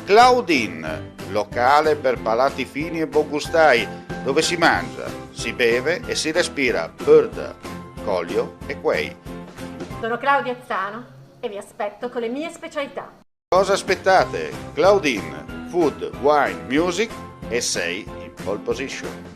Claudine, locale per palati fini e buongustai, dove si mangia, si beve e si respira Bird, Collio e Quay. Sono Claudia Zano e vi aspetto con le mie specialità. Cosa aspettate? Claudine, Food, Wine, Music e sei in pole position.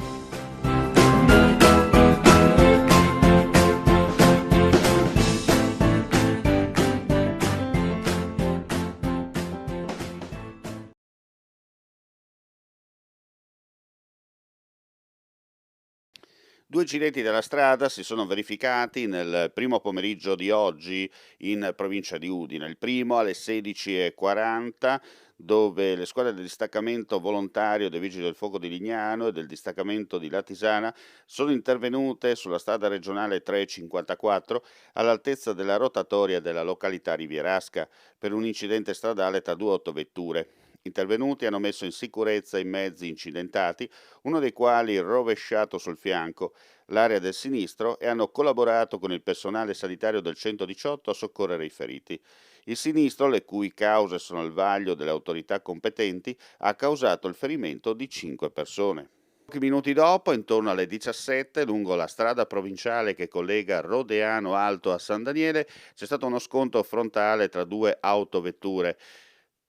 Due incidenti della strada si sono verificati nel primo pomeriggio di oggi in provincia di Udine. Il primo alle 16:40, dove le squadre del distaccamento volontario dei Vigili del Fuoco di Lignano e del distaccamento di Latisana sono intervenute sulla strada regionale 354 all'altezza della rotatoria della località Rivierasca per un incidente stradale tra due autovetture. Intervenuti hanno messo in sicurezza i mezzi incidentati, uno dei quali rovesciato sul fianco, l'area del sinistro, e hanno collaborato con il personale sanitario del 118 a soccorrere i feriti. Il sinistro, le cui cause sono al vaglio delle autorità competenti, ha causato il ferimento di 5 persone. Pochi minuti dopo, intorno alle 17, lungo la strada provinciale che collega Rodeano Alto a San Daniele, c'è stato uno scontro frontale tra due autovetture.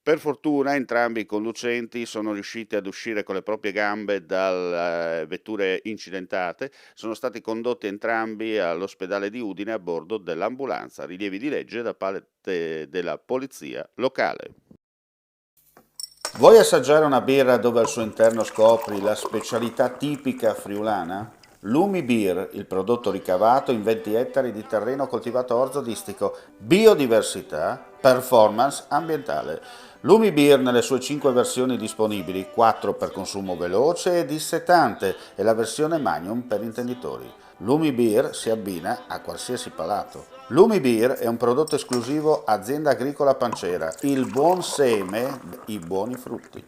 Per fortuna entrambi i conducenti sono riusciti ad uscire con le proprie gambe dalle vetture incidentate, sono stati condotti entrambi all'ospedale di Udine a bordo dell'ambulanza, rilievi di legge da parte della polizia locale. Vuoi assaggiare una birra dove al suo interno scopri la specialità tipica friulana? Lumi Beer, il prodotto ricavato in 20 ettari di terreno coltivato orzodistico, biodiversità, performance ambientale. Lumi Beer nelle sue 5 versioni disponibili, 4 per consumo veloce e dissetante e la versione Magnum per intenditori. Lumi Beer si abbina a qualsiasi palato. Lumi Beer è un prodotto esclusivo Azienda Agricola Pancera, il buon seme, i buoni frutti.